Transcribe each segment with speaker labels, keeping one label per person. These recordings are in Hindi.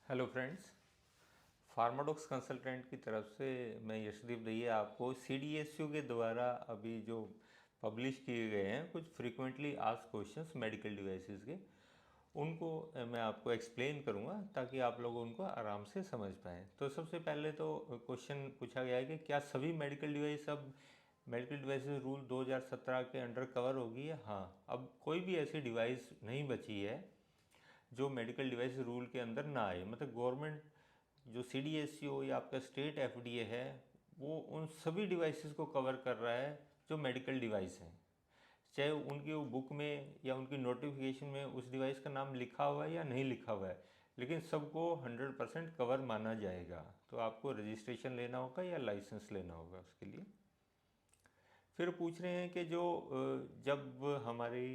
Speaker 1: हेलो फ्रेंड्स, फार्माडॉक्स कंसल्टेंट की तरफ से मैं यशदीप दहिया आपको CDSU के द्वारा अभी जो पब्लिश किए गए हैं कुछ frequently asked questions medical devices के, उनको मैं आपको एक्सप्लेन करूंगा ताकि आप लोग उनको आराम से समझ पाएँ। तो सबसे पहले तो क्वेश्चन पूछा गया है कि क्या सभी मेडिकल डिवाइस अब मेडिकल डिवाइसेस रूल 2017 के अंडर कवर होगी या हाँ, अब कोई भी ऐसी डिवाइस नहीं बची है जो मेडिकल डिवाइस रूल के अंदर ना आए। मतलब गवर्नमेंट जो CDSU या आपका स्टेट FDA है वो उन सभी डिवाइसेस को कवर कर रहा है जो मेडिकल डिवाइस हैं, चाहे उनकी वो बुक में या उनकी नोटिफिकेशन में उस डिवाइस का नाम लिखा हुआ है या नहीं लिखा हुआ है, लेकिन सबको 100% कवर माना जाएगा। तो आपको रजिस्ट्रेशन लेना होगा या लाइसेंस लेना होगा उसके लिए। फिर पूछ रहे हैं कि जो जब हमारी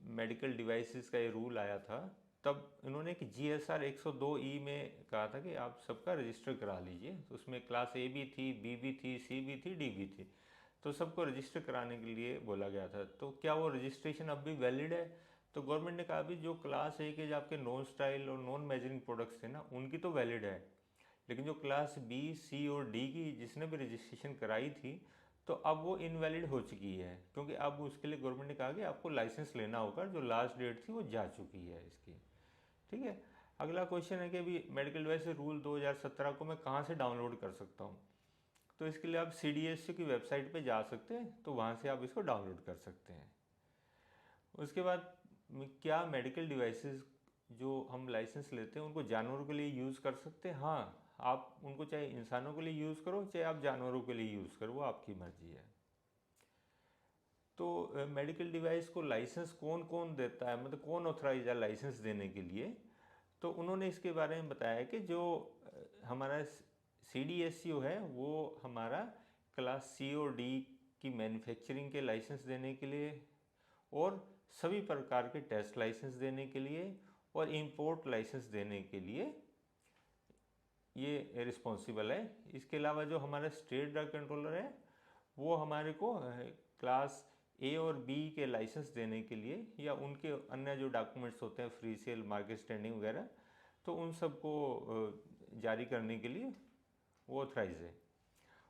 Speaker 1: मेडिकल डिवाइसेस का ये रूल आया था तब इन्होंने एक GSR 102E में कहा था कि आप सबका रजिस्टर करा लीजिए। तो उसमें क्लास A भी थी, B भी थी, C भी थी, D भी थी, तो सबको रजिस्टर कराने के लिए बोला गया था। तो क्या वो रजिस्ट्रेशन अब भी वैलिड है? तो गवर्नमेंट ने कहा भी जो क्लास A के जो आपके नॉन स्टाइल और नॉन मेजरिंग प्रोडक्ट्स थे ना, उनकी तो वैलिड है, लेकिन जो क्लास B, C और D की जिसने भी रजिस्ट्रेशन कराई थी तो अब वो इनवैलिड हो चुकी है, क्योंकि अब उसके लिए गवर्नमेंट ने कहा कि आपको लाइसेंस लेना होगा, जो लास्ट डेट थी वो जा चुकी है इसकी। ठीक है। अगला क्वेश्चन है कि अभी मेडिकल डिवाइस रूल 2017 को मैं कहाँ से डाउनलोड कर सकता हूँ? तो इसके लिए आप CDSU की वेबसाइट पे जा सकते हैं, तो वहाँ से आप इसको डाउनलोड कर सकते हैं। उसके बाद क्या मेडिकल डिवाइसेस जो हम लाइसेंस लेते हैं उनको जानवरों के लिए यूज़ कर सकते हैं? हाँ, आप उनको चाहे इंसानों के लिए यूज़ करो चाहे आप जानवरों के लिए यूज़ करो, वो आपकी मर्जी है। तो मेडिकल डिवाइस को लाइसेंस कौन कौन देता है, मतलब कौन ऑथराइज है लाइसेंस देने के लिए? तो उन्होंने इसके बारे में बताया कि जो हमारा CDSU है वो हमारा क्लास C और D की मैन्युफैक्चरिंग के लाइसेंस देने के लिए और सभी प्रकार के टेस्ट लाइसेंस देने के लिए और इंपोर्ट लाइसेंस देने के लिए ये रिस्पॉन्सिबल है। इसके अलावा जो हमारा स्टेट ड्रग कंट्रोलर है वो हमारे को क्लास A और B के लाइसेंस देने के लिए या उनके अन्य जो डॉक्यूमेंट्स होते हैं, फ्री सेल, मार्केट स्टैंडिंग वगैरह, तो उन सबको जारी करने के लिए वो ऑथराइज है।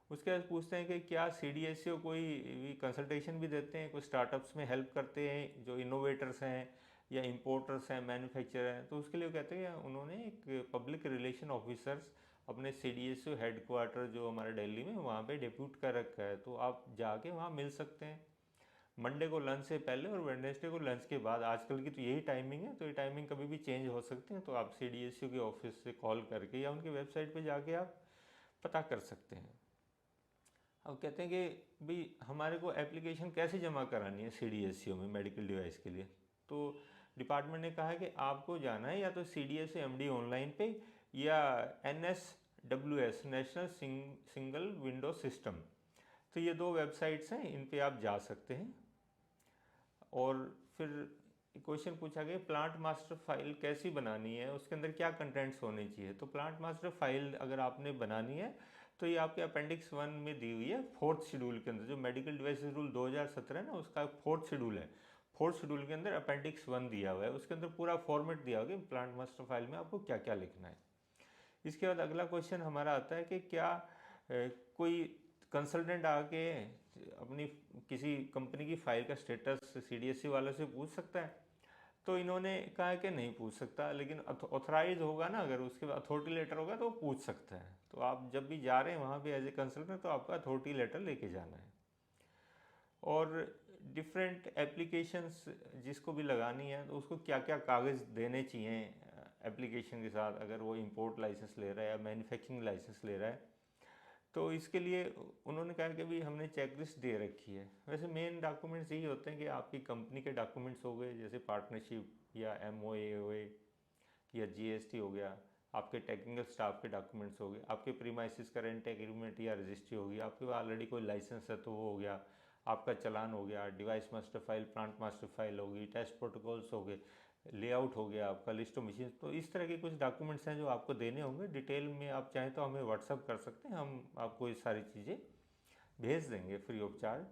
Speaker 1: उसके बाद पूछते हैं कि क्या CDSU कोई भी कंसल्टेशन भी देते हैं, कोई स्टार्टअप्स में हेल्प करते हैं जो इनोवेटर्स हैं या इंपोर्टर्स हैं, मैन्युफैक्चरर हैं? तो उसके लिए कहते हैं उन्होंने एक पब्लिक रिलेशन ऑफिसर्स अपने CDSU हेडक्वार्टर जो हमारे दिल्ली में वहाँ पे डिप्यूट कर रखा है, तो आप जाके वहाँ मिल सकते हैं मंडे को लंच से पहले और वेडनेसडे को लंच के बाद। आजकल की तो यही टाइमिंग है, तो ये टाइमिंग कभी भी चेंज हो सकती है, तो आप CDSU के ऑफिस से कॉल करके या उनकी वेबसाइट पे जाके आप पता कर सकते हैं। अब कहते हैं कि भाई हमारे को एप्लीकेशन कैसे जमा करानी है CDSU में मेडिकल डिवाइस के लिए? तो डिपार्टमेंट ने कहा है कि आपको जाना है या तो CDSU MD ऑनलाइन पे या NSWS national single window system, तो ये दो वेबसाइट्स हैं, इन पे आप जा सकते हैं। और फिर क्वेश्चन पूछा गया प्लांट मास्टर फाइल कैसी बनानी है, उसके अंदर क्या कंटेंट्स होने चाहिए? तो प्लांट मास्टर फाइल अगर आपने बनानी है तो ये आपके अपेंडिक्स 1 में दी हुई है, 4th शेड्यूल के अंदर। जो मेडिकल डिवाइसेस रूल 2017 है ना, उसका 4th शेड्यूल है। 4th शेड्यूल के अंदर अपेंडिक्स 1 दिया हुआ है, उसके अंदर पूरा फॉर्मेट दिया हुआ है प्लांट मास्टर फाइल में आपको क्या क्या लिखना है। इसके बाद अगला क्वेश्चन हमारा आता है कि क्या कोई कंसल्टेंट आके अपनी किसी कंपनी की फाइल का स्टेटस CDSU वालों से पूछ सकता है? तो इन्होंने कहा है कि नहीं पूछ सकता, लेकिन ऑथराइज होगा ना, अगर उसके बाद अथॉरिटी लेटर होगा तो वो पूछ सकता है। तो आप जब भी जा रहे हैं वहाँ पे एज ए कंसल्टेंट तो आपका अथॉरिटी लेटर लेके जाना है। और डिफरेंट एप्लीकेशंस जिसको भी लगानी है तो उसको क्या क्या कागज़ देने चाहिए एप्लीकेशन के साथ, अगर वो इंपोर्ट लाइसेंस ले रहा है या मैन्युफैक्चरिंग लाइसेंस ले रहा है। तो इसके लिए उन्होंने कहा कि भी हमने चेकलिस्ट दे रखी है। वैसे मेन डॉक्यूमेंट्स यही होते हैं कि आपकी कंपनी के डॉक्यूमेंट्स हो गए, जैसे पार्टनरशिप या MOA या GST हो गया, आपके टेक्निकल स्टाफ के डॉक्यूमेंट्स हो गए, आपके प्रीमाइसिस का रेंट एग्रीमेंट या रजिस्ट्री होगी, आपके पास ऑलरेडी कोई लाइसेंस है तो वो हो गया, आपका चलान हो गया, device master file, plant master file होगी, टेस्ट प्रोटोकॉल्स हो गए, लेआउट हो गया आपका, लिस्ट ऑफ मशीन। तो इस तरह के कुछ डॉक्यूमेंट्स हैं जो आपको देने होंगे। डिटेल में आप चाहें तो हमें व्हाट्सअप कर सकते हैं, हम आपको ये सारी चीज़ें भेज देंगे फ्री ऑफ चार्ज।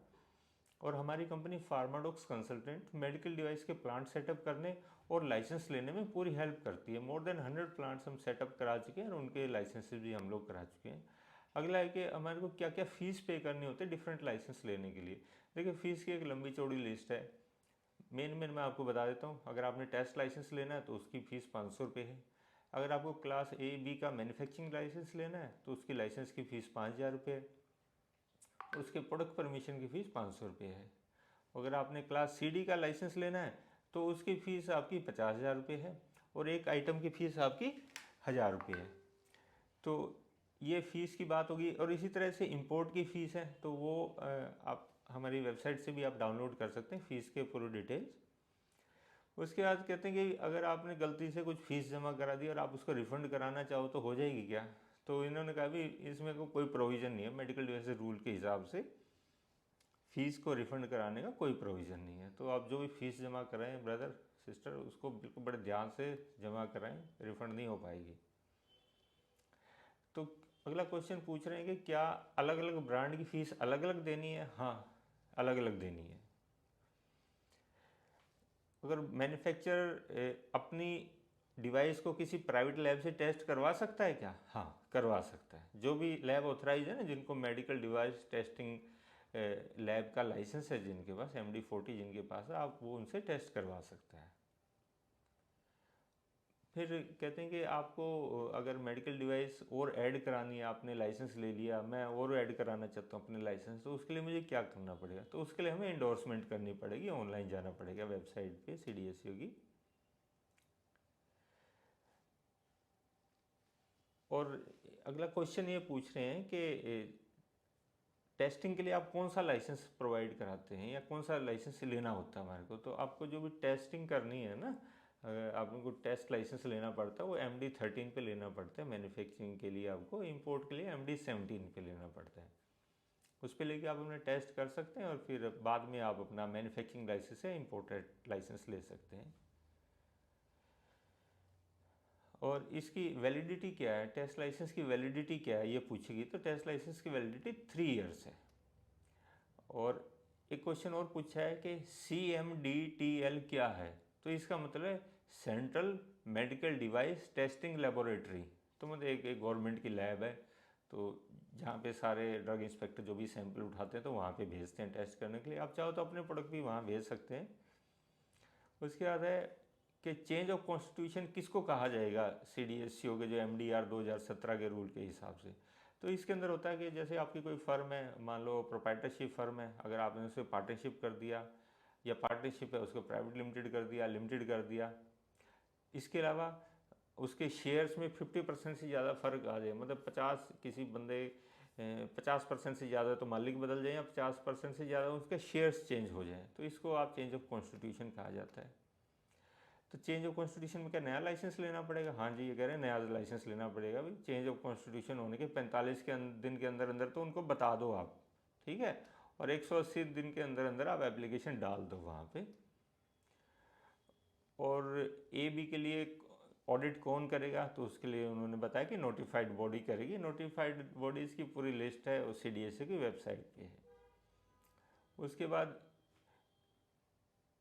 Speaker 1: और हमारी कंपनी फार्माडॉक्स कंसल्टेंट मेडिकल डिवाइस के प्लांट सेटअप करने और लाइसेंस लेने में पूरी हेल्प करती है। मोर देन 100 प्लांट्स हम सेटअप करा चुके हैं और उनके लाइसेंसेस भी हम लोग करा चुके हैं। अगला है कि हमारे को क्या क्या फ़ीस पे करनी होती है डिफरेंट लाइसेंस लेने के लिए। देखिए फ़ीस की एक लंबी चौड़ी लिस्ट है। मेन मैं आपको बता देता हूँ। अगर आपने टेस्ट लाइसेंस लेना है तो उसकी फ़ीस 500 रुपये है। अगर आपको क्लास A B का मैन्युफैक्चरिंग लाइसेंस लेना है तो उसकी लाइसेंस की फ़ीस 5000 रुपये है। उसके प्रोडक्ट परमिशन की फ़ीस 500 रुपये है। अगर आपने क्लास CD का लाइसेंस लेना है तो उसकी फ़ीस आपकी 50,000 रुपये है और एक आइटम की फ़ीस आपकी 1000 रुपये है। तो ये फ़ीस की बात होगी। और इसी तरह से इंपोर्ट की फ़ीस है तो वो आप हमारी वेबसाइट से भी आप डाउनलोड कर सकते हैं फ़ीस के पूरे डिटेल्स। उसके बाद कहते हैं कि अगर आपने गलती से कुछ फ़ीस जमा करा दी और आप उसको रिफ़ंड कराना चाहो तो हो जाएगी क्या? तो इन्होंने कहा भी इसमें कोई प्रोविज़न नहीं है। मेडिकल डिवाइस रूल के हिसाब से फ़ीस को रिफ़ंड कराने का कोई प्रोविज़न नहीं है। तो आप जो भी फ़ीस जमा कराएं ब्रदर सिस्टर उसको बिल्कुल बड़े ध्यान से जमा कराएं, रिफ़ंड नहीं हो पाएगी। तो अगला क्वेश्चन पूछ रहे हैं कि क्या अलग अलग ब्रांड की फ़ीस अलग अलग देनी है? हाँ, अलग अलग देनी है। अगर मैन्युफैक्चरर अपनी डिवाइस को किसी प्राइवेट लैब से टेस्ट करवा सकता है क्या? हाँ, करवा सकता है। जो भी लैब ऑथराइज है ना, जिनको मेडिकल डिवाइस टेस्टिंग लैब का लाइसेंस है, जिनके पास MD40 जिनके पास है, आप वो उनसे टेस्ट करवा सकता है। फिर कहते हैं कि आपको अगर मेडिकल डिवाइस और ऐड करानी है, आपने लाइसेंस ले लिया, मैं और ऐड कराना चाहता हूँ अपने लाइसेंस, तो उसके लिए मुझे क्या करना पड़ेगा? तो उसके लिए हमें इंडोर्समेंट करनी पड़ेगी, ऑनलाइन जाना पड़ेगा वेबसाइट पे CDSCO की। और अगला क्वेश्चन ये पूछ रहे हैं कि टेस्टिंग के लिए आप कौन सा लाइसेंस प्रोवाइड कराते हैं या कौन सा लाइसेंस लेना होता है हमारे को? तो आपको जो भी टेस्टिंग करनी है ना, आपको टेस्ट लाइसेंस लेना पड़ता है वो MD13 पे लेना पड़ता है मैन्युफैक्चरिंग के लिए। आपको इंपोर्ट के लिए MD17 पे लेना पड़ता है। उस पर लेके आप अपना टेस्ट कर सकते हैं और फिर बाद में आप अपना मैन्युफैक्चरिंग लाइसेंस या इंपोर्टेड लाइसेंस ले सकते हैं। और इसकी वैलिडिटी क्या है? टेस्ट लाइसेंस की वैलिडिटी क्या है ये पूछेगी। तो टेस्ट लाइसेंस की वैलिडिटी 3 इयर्स है। और एक क्वेश्चन और पूछा है कि CMDTL क्या है? तो इसका मतलब है central medical device testing laboratory. तो मतलब एक गवर्नमेंट की लैब है, तो जहाँ पे सारे ड्रग इंस्पेक्टर जो भी सैंपल उठाते हैं तो वहाँ पे भेजते हैं टेस्ट करने के लिए। आप चाहो तो अपने प्रोडक्ट भी वहाँ भेज सकते हैं। उसके बाद है कि चेंज ऑफ कॉन्स्टिट्यूशन किसको कहा जाएगा CDSCO के जो MDR 2017 के रूल के हिसाब से? तो इसके अंदर होता है कि जैसे आपकी कोई फर्म है, मान लो प्रोप्राइटरशिप फर्म है, अगर आपने उसे पार्टनरशिप कर दिया या पार्टनरशिप है उसको प्राइवेट लिमिटेड कर दिया, लिमिटेड कर दिया, इसके अलावा उसके शेयर्स में 50% से ज़्यादा फ़र्क आ जाए, मतलब 50 किसी बंदे 50% से ज़्यादा तो मालिक बदल जाए या 50% से ज़्यादा उसके शेयर्स चेंज हो जाएं, तो इसको आप चेंज ऑफ कॉन्स्टिट्यूशन कहा जाता है। तो चेंज ऑफ कॉन्स्टिट्यूशन में क्या नया लाइसेंस लेना पड़ेगा? हाँ जी, ये कह रहे हैं नया लाइसेंस लेना पड़ेगा। भाई चेंज ऑफ कॉन्स्टिट्यूशन होने के 45 दिन के अंदर अंदर तो उनको बता दो आप, ठीक है, और 180 दिन के अंदर अंदर आप एप्लीकेशन डाल दो वहाँ पे। और AB के लिए ऑडिट कौन करेगा? तो उसके लिए उन्होंने बताया कि नोटिफाइड बॉडी करेगी। नोटिफाइड बॉडीज़ की पूरी लिस्ट है, वो CDSCO की वेबसाइट पे है। उसके बाद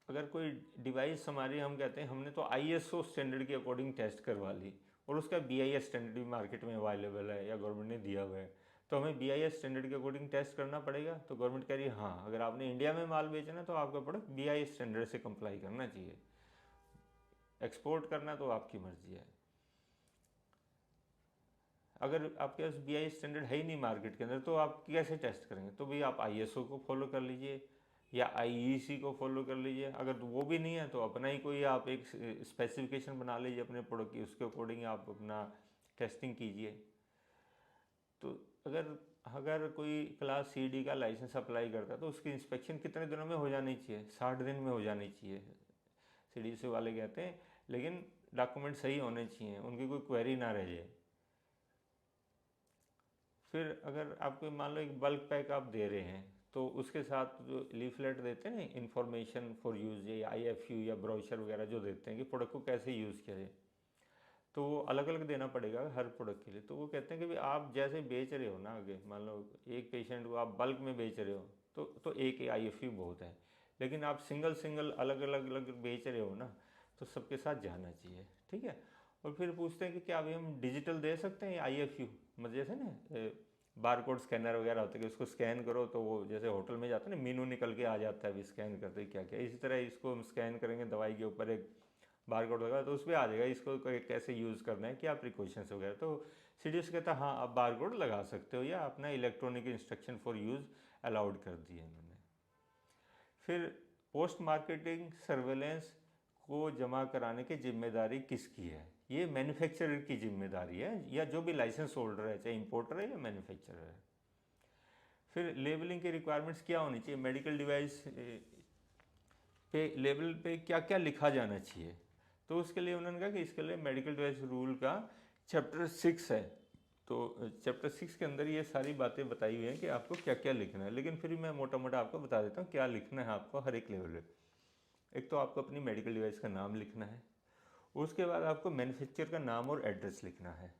Speaker 1: अगर कोई डिवाइस हमारी, हम कहते हैं हमने तो ISO स्टैंडर्ड के अकॉर्डिंग टेस्ट करवा ली और उसका BIS स्टैंडर्ड भी मार्केट में अवेलेबल है या गवर्नमेंट ने दिया हुआ है, तो हमें BIS स्टैंडर्ड के अकॉर्डिंग टेस्ट करना पड़ेगा। तो गवर्नमेंट कह रही है हाँ, अगर आपने इंडिया में माल बेचना है तो आपका प्रोडक्ट BIS स्टैंडर्ड से कंप्लाई करना चाहिए। एक्सपोर्ट करना तो आपकी मर्जी है। अगर आपके पास BIS स्टैंडर्ड है ही नहीं मार्केट के अंदर तो आप कैसे टेस्ट करेंगे? तो भाई आप ISO को फॉलो कर लीजिए या IEC को फॉलो कर लीजिए। अगर वो भी नहीं है तो अपना ही कोई आप एक स्पेसिफिकेशन बना लीजिए अपने प्रोडक्ट की, उसके अकॉर्डिंग आप अपना टेस्टिंग कीजिए। तो अगर अगर कोई क्लास CD का लाइसेंस अप्लाई करता है तो उसकी इंस्पेक्शन कितने दिनों में हो जानी चाहिए? 60 दिन में हो जानी चाहिए, CDSCO वाले कहते हैं, लेकिन डॉक्यूमेंट सही होने चाहिए, उनकी कोई क्वेरी ना रह जाए। फिर अगर आपको मान लो एक बल्क पैक आप दे रहे हैं तो उसके साथ जो लीफलेट देते हैं ना, इन्फॉर्मेशन फॉर यूज़, या IFU या ब्रोशर वगैरह जो देते हैं कि प्रोडक्ट को कैसे यूज़ किया जाए, तो वो अलग अलग देना पड़ेगा हर प्रोडक्ट के लिए। तो वो कहते हैं कि भाई आप जैसे बेच रहे हो ना, आगे मान लो एक पेशेंट को आप बल्क में बेच रहे हो तो एक IFU बहुत है। लेकिन आप सिंगल सिंगल अलग अलग अलग बेच रहे हो ना, तो सबके साथ जाना चाहिए, ठीक है। और फिर पूछते हैं कि क्या अभी हम डिजिटल दे सकते हैं या IFU, मतलब जैसे ना बार कोड स्कैनर वगैरह होते हैं कि उसको स्कैन करो तो वो जैसे होटल में जाते हैं ना मेनू निकल के आ जाता है, अभी स्कैन करते हैं क्या क्या, इसी तरह इसको हम स्कैन करेंगे दवाई के ऊपर एक बार कोड वगैरह तो उस पर आ जाएगा इसको कैसे यूज़ करना है, क्या प्रिकॉशंस वगैरह। तो CDS कहता है हाँ आप बार कोड लगा सकते हो या अपना electronic instruction for use allowed कर दिए इन्होंने। फिर पोस्ट मार्केटिंग सर्वेलेंस को जमा कराने की जिम्मेदारी किसकी है? ये मैन्युफैक्चरर की जिम्मेदारी है या जो भी लाइसेंस होल्डर है, चाहे इंपोर्टर है या मैन्युफैक्चरर है। फिर लेबलिंग की रिक्वायरमेंट्स क्या होनी चाहिए? मेडिकल डिवाइस पे लेबल पे क्या क्या लिखा जाना चाहिए? तो उसके लिए उन्होंने कहा कि इसके लिए मेडिकल डिवाइस रूल का चैप्टर 6 है, तो चैप्टर 6 के अंदर ये सारी बातें बताई हुई हैं कि आपको क्या क्या लिखना है। लेकिन फिर मैं मोटा मोटा आपको बता देता हूँ क्या लिखना है आपको हर एक लेवल पे। एक तो आपको अपनी मेडिकल डिवाइस का नाम लिखना है, उसके बाद आपको मैन्युफैक्चर का नाम और एड्रेस लिखना है।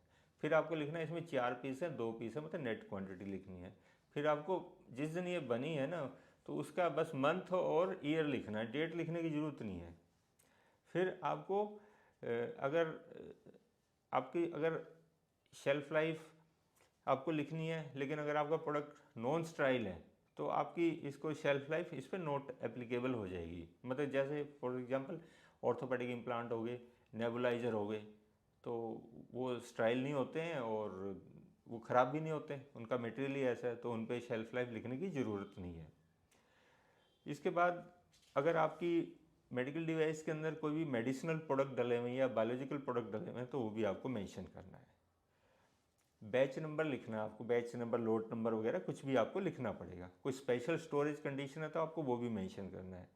Speaker 1: फिर आपको लिखना है इसमें 4 पीस है, 2 पीस है, मतलब नेट क्वांटिटी लिखनी है। फिर आपको जिस दिन ये बनी है ना तो उसका बस मंथ और ईयर लिखना है, डेट लिखने की ज़रूरत नहीं है। फिर आपको अगर आपकी अगर शेल्फ लाइफ आपको लिखनी है, लेकिन अगर आपका प्रोडक्ट नॉन स्टराइल है तो आपकी इसको शेल्फ लाइफ इस पर नॉट एप्लीकेबल हो जाएगी। मतलब जैसे फॉर एग्जांपल ऑर्थोपेडिक इम्प्लांट हो गए, नेबुलाइजर हो गए, तो वो स्टाइल नहीं होते हैं और वो ख़राब भी नहीं होते, उनका मटेरियल ही ऐसा है, तो उन पर शेल्फ लाइफ लिखने की ज़रूरत नहीं है। इसके बाद अगर आपकी मेडिकल डिवाइस के अंदर कोई भी मेडिसिनल प्रोडक्ट डले हुए हैं या बायोलॉजिकल प्रोडक्ट डले हुए हैं तो वो भी आपको मेंशन करना है। बैच नंबर लिखना है आपको, बैच नंबर, लोड नंबर वगैरह कुछ भी आपको लिखना पड़ेगा। कोई स्पेशल स्टोरेज कंडीशन है तो आपको वो भी मेंशन करना है।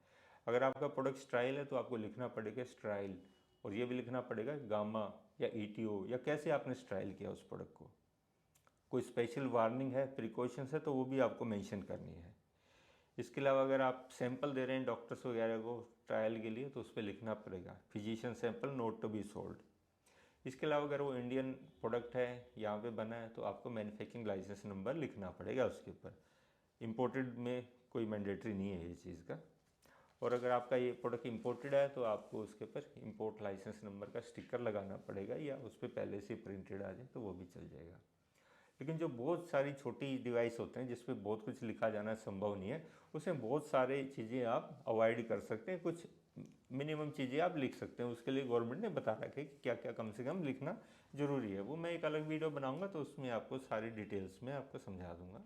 Speaker 1: अगर आपका प्रोडक्ट स्ट्राइल है तो आपको लिखना पड़ेगा स्ट्राइल, और ये भी लिखना पड़ेगा गामा या ETO या कैसे आपने स्ट्राइल किया उस प्रोडक्ट को। कोई स्पेशल वार्निंग है, प्रिकॉशंस है तो वो भी आपको मेंशन करनी है। इसके अलावा अगर आप सैंपल दे रहे हैं डॉक्टर्स वगैरह को ट्रायल के लिए तो उस पर लिखना पड़ेगा physician sample not to be sold. इसके अलावा अगर वो इंडियन प्रोडक्ट है, यहाँ पे बना है, तो आपको मैन्युफैक्चरिंग लाइसेंस नंबर लिखना पड़ेगा उसके ऊपर। इंपोर्टेड में कोई मैंडेटरी नहीं है ये चीज़ का। और अगर आपका ये प्रोडक्ट इंपोर्टेड है तो आपको उसके ऊपर इंपोर्ट लाइसेंस नंबर का स्टिकर लगाना पड़ेगा, या उस पर पहले से प्रिंटेड आ जाए तो वो भी चल जाएगा। लेकिन जो बहुत सारी छोटी डिवाइस होते हैं जिस पे बहुत कुछ लिखा जाना संभव नहीं है, उसमें बहुत सारी चीज़ें आप अवॉइड कर सकते हैं, कुछ मिनिमम चीज़ें आप लिख सकते हैं। उसके लिए गवर्नमेंट ने बता रखा है कि क्या क्या कम से कम लिखना ज़रूरी है। वो मैं एक अलग वीडियो बनाऊंगा तो उसमें आपको सारी डिटेल्स में आपको समझा दूंगा।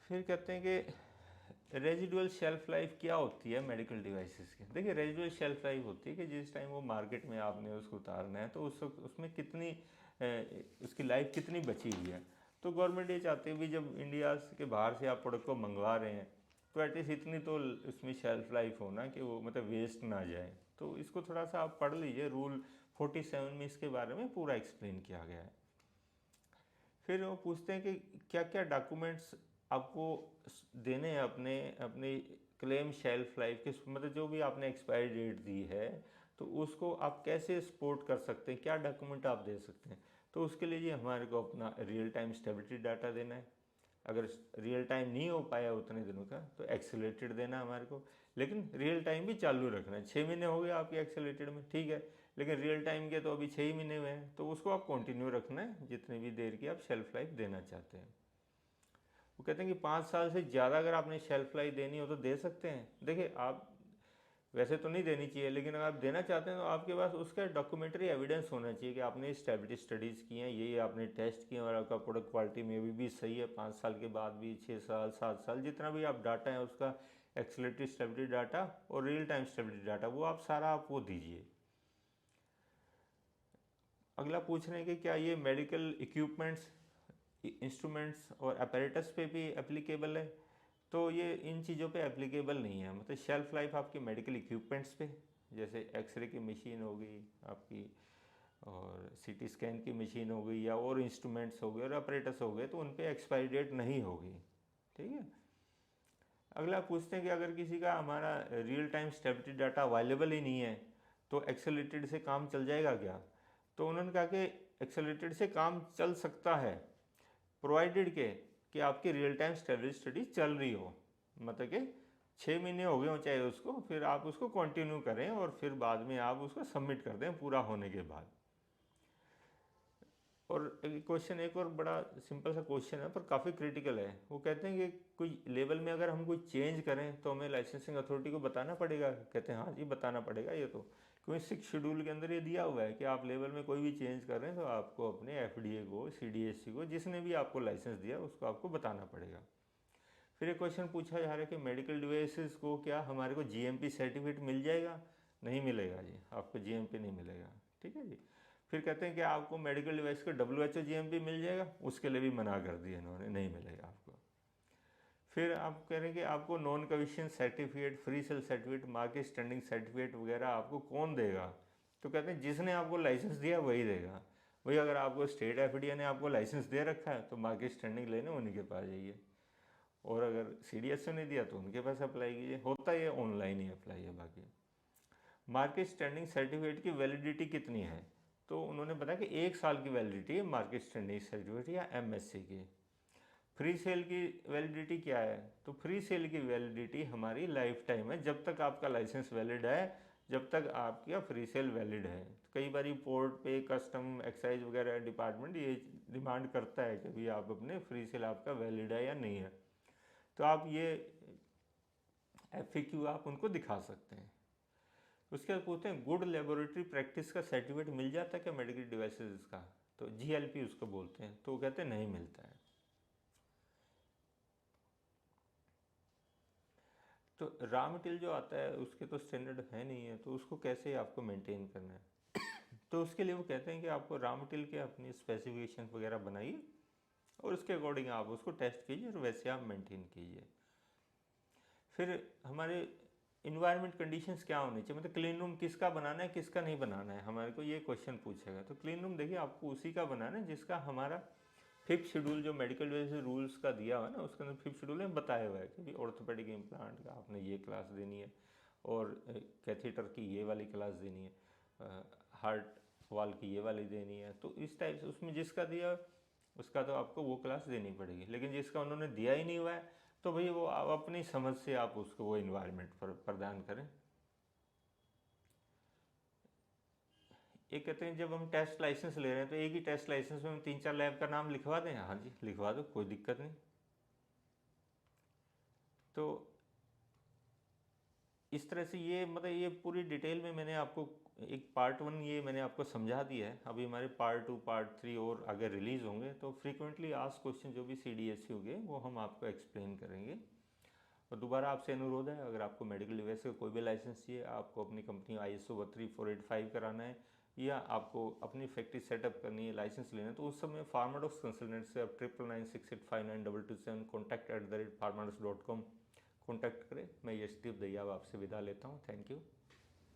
Speaker 1: फिर कहते हैं कि रेजिडुअल शेल्फ लाइफ क्या होती है मेडिकल डिवाइसेस की। देखिए रेजिडुअल शेल्फ लाइफ होती है कि जिस टाइम वो मार्केट में आपने उसको उतारना है तो उसमें कितनी उसकी लाइफ कितनी बची हुई है। तो गवर्नमेंट ये चाहती है भी जब इंडिया के बाहर से आप प्रोडक्ट को मंगवा रहे हैं तो एटलीस्ट इतनी तो उसमें शेल्फ लाइफ होना कि वो मतलब वेस्ट ना जाए। तो इसको थोड़ा सा आप पढ़ लीजिए, रूल 47 में इसके बारे में पूरा एक्सप्लेन किया गया है। फिर वो पूछते हैं कि क्या क्या डॉक्यूमेंट्स आपको देने हैं अपने अपने क्लेम शेल्फ लाइफ के, मतलब जो भी आपने एक्सपायरी डेट दी है तो उसको आप कैसे सपोर्ट कर सकते हैं, क्या डॉक्यूमेंट आप दे सकते हैं। तो उसके लिए ये हमारे को अपना रियल टाइम स्टेबिलिटी डाटा देना है। अगर रियल टाइम नहीं हो पाया उतने दिनों का तो एक्सेलेटेड देना हमारे को, लेकिन रियल टाइम भी चालू रखना है। 6 महीने हो गए आपके एक्सेलेटेड में, ठीक है, लेकिन रियल टाइम के तो अभी 6 ही महीने हुए हैं, तो उसको आप कंटिन्यू रखना है जितनी भी देर की आप शेल्फ लाइफ देना चाहते हैं। वो कहते हैं कि 5 साल से ज़्यादा अगर आपने शेल्फ लाइफ देनी हो तो दे सकते हैं। देखिए आप वैसे तो नहीं देनी चाहिए, लेकिन अगर आप देना चाहते हैं तो आपके पास उसका डॉक्यूमेंट्री एविडेंस होना चाहिए कि आपने स्टेबिलिटी स्टडीज़ की हैं, ये आपने टेस्ट किए और आपका प्रोडक्ट क्वालिटी में भी सही है। 5 साल के बाद भी, 6 साल, 7 साल, जितना भी आप डाटा है उसका एक्सेलेटरी स्टेबिलिटी डाटा और रियल टाइम स्टेबिलिटी डाटा वो आप सारा आप वो दीजिए। अगला पूछ रहे हैं कि क्या ये मेडिकल इक्विपमेंट्स, इंस्ट्रूमेंट्स और अपैरेटस पे भी एप्लीकेबल है। तो ये इन चीज़ों पे एप्लीकेबल नहीं है। मतलब शेल्फ लाइफ आपके मेडिकल इक्विपमेंट्स पे, जैसे एक्सरे की मशीन हो गई आपकी, और CT स्कैन की मशीन हो गई, या और इंस्ट्रूमेंट्स हो गए और अपरेटस हो गए, तो उन पे एक्सपायरी डेट नहीं होगी, ठीक है। अगला पूछते हैं कि अगर किसी का हमारा real time stability data available ही नहीं है तो एक्सेलेटेड से काम चल जाएगा क्या। तो उन्होंने कहा कि एक्सेलेटेड से काम चल सकता है प्रोवाइडेड के कि आपकी रियल टाइम स्टेबिलिटी स्टडी चल रही हो, मतलब कि 6 महीने हो गए हो चाहे उसको, फिर आप उसको कंटिन्यू करें और फिर बाद में आप उसको सबमिट कर दें पूरा होने के बाद। और एक क्वेश्चन, एक और बड़ा सिंपल सा क्वेश्चन है पर काफ़ी क्रिटिकल है। वो कहते हैं कि कोई लेवल में अगर हम कोई चेंज करें तो हमें लाइसेंसिंग अथॉरिटी को बताना पड़ेगा। कहते हैं हाँ जी बताना पड़ेगा ये तो, क्योंकि 6 शेड्यूल के अंदर ये दिया हुआ है कि आप लेवल में कोई भी चेंज कर रहे हैं तो आपको अपने एफडीए को, सीडीएससी को, जिसने भी आपको लाइसेंस दिया उसको आपको बताना पड़ेगा। फिर एक क्वेश्चन पूछा जा रहा है कि मेडिकल डिवाइसेस को क्या हमारे को जीएमपी सर्टिफिकेट मिल जाएगा? नहीं मिलेगा जी, आपको जीएमपी नहीं मिलेगा। ठीक है जी। फिर कहते हैं कि आपको मेडिकल डिवाइस का WHO जीएमपी मिल जाएगा? उसके लिए भी मना कर दिया इन्होंने, नहीं मिलेगा आपको। फिर आप कह रहे हैं कि आपको non commission certificate, free sale certificate, market standing certificate वगैरह आपको कौन देगा? तो कहते हैं जिसने आपको लाइसेंस दिया वही देगा। वही अगर आपको स्टेट एफडीए ने आपको लाइसेंस दे रखा है तो मार्केट स्टैंडिंग लेने उन्हीं के पास जाइए, और अगर सीडीएसओ ने दिया तो उनके पास अप्लाई कीजिए। होता है ऑनलाइन ही अप्लाई है। बाकी मार्केट स्टैंडिंग सर्टिफिकेट की वैलिडिटी कितनी है? तो उन्होंने बताया कि 1 साल की वैलिडिटी है मार्केट स्टैंडिंग सर्टिफिकेट या एमएससी की। फ्री सेल की वैलिडिटी क्या है? तो फ्री सेल की वैलिडिटी हमारी लाइफ टाइम है, जब तक आपका लाइसेंस वैलिड है, जब तक आपका फ्री सेल वैलिड है। तो कई बार पोर्ट पे कस्टम एक्साइज वगैरह डिपार्टमेंट ये डिमांड करता है कि भाई आप अपने फ्री सेल आपका वैलिड है या नहीं है, तो आप ये FAQ आप उनको दिखा सकते हैं। उसके बाद पूछते हैं गुड लेबोरेटरी प्रैक्टिस का सर्टिफिकेट मिल जाता है क्या मेडिकल डिवाइसेस का? तो GLP उसको बोलते हैं। तो वो कहते हैं नहीं मिलता है। तो रॉ मटेरियल जो आता है उसके तो स्टैंडर्ड है नहीं है, तो उसको कैसे आपको मेंटेन करना है? तो उसके लिए वो कहते हैं कि आपको रॉ मटेरियल के अपनी स्पेसिफिकेशन वगैरह बनाइए और उसके अकॉर्डिंग आप उसको टेस्ट कीजिए और वैसे आप मेंटेन कीजिए। फिर हमारे इन्वायरमेंट कंडीशंस क्या होनी चाहिए, मतलब क्लीन रूम किसका बनाना है किसका नहीं बनाना है, हमारे को ये क्वेश्चन पूछेगा। तो क्लीन रूम देखिए आपको उसी का बनाना है जिसका हमारा 5th शेड्यूल जो मेडिकल डिवाइस रूल्स का दिया हुआ है ना, उसके अंदर 5th शेड्यूल में बताया हुआ है कि ऑर्थोपेडिक इम्प्लांट का आपने ये क्लास देनी है और कैथेटर की ये वाली क्लास देनी है, हार्ट वाल की ये वाली देनी है। तो इस टाइप से उसमें जिसका दिया उसका तो आपको वो क्लास देनी पड़ेगी। लेकिन जिसका उन्होंने दिया ही नहीं हुआ है तो भाई वो आप अपनी समझ से आप उसको वो इन्वायरमेंट प्रदान करें। ये कहते हैं जब हम टेस्ट लाइसेंस ले रहे हैं तो एक ही टेस्ट लाइसेंस में हम 3-4 लैब का नाम लिखवा दें? हाँ जी लिखवा दो, कोई दिक्कत नहीं। तो इस तरह से ये मतलब ये पूरी डिटेल में मैंने आपको एक पार्ट 1 ये मैंने आपको समझा दिया है। अभी हमारे पार्ट 2 पार्ट 3 और आगे रिलीज़ होंगे, तो फ्रीक्वेंटली आस्क्ड क्वेश्चन जो भी CDSC होंगे वो हम आपको एक्सप्लेन करेंगे। और दोबारा आपसे अनुरोध है, अगर आपको मेडिकल डिवाइस का कोई भी लाइसेंस चाहिए, आपको अपनी कंपनी ISO 13485 कराना है या आपको अपनी फैक्ट्री सेटअप करनी है, लाइसेंस लेना है, तो उस समय फार्माडॉक्स कंसल्टेंट से आप 9996859227 contact@farmadox.com कॉन्टैक्ट करें। मैं यशदीप दयाब आपसे विदा लेता हूँ। Thank you.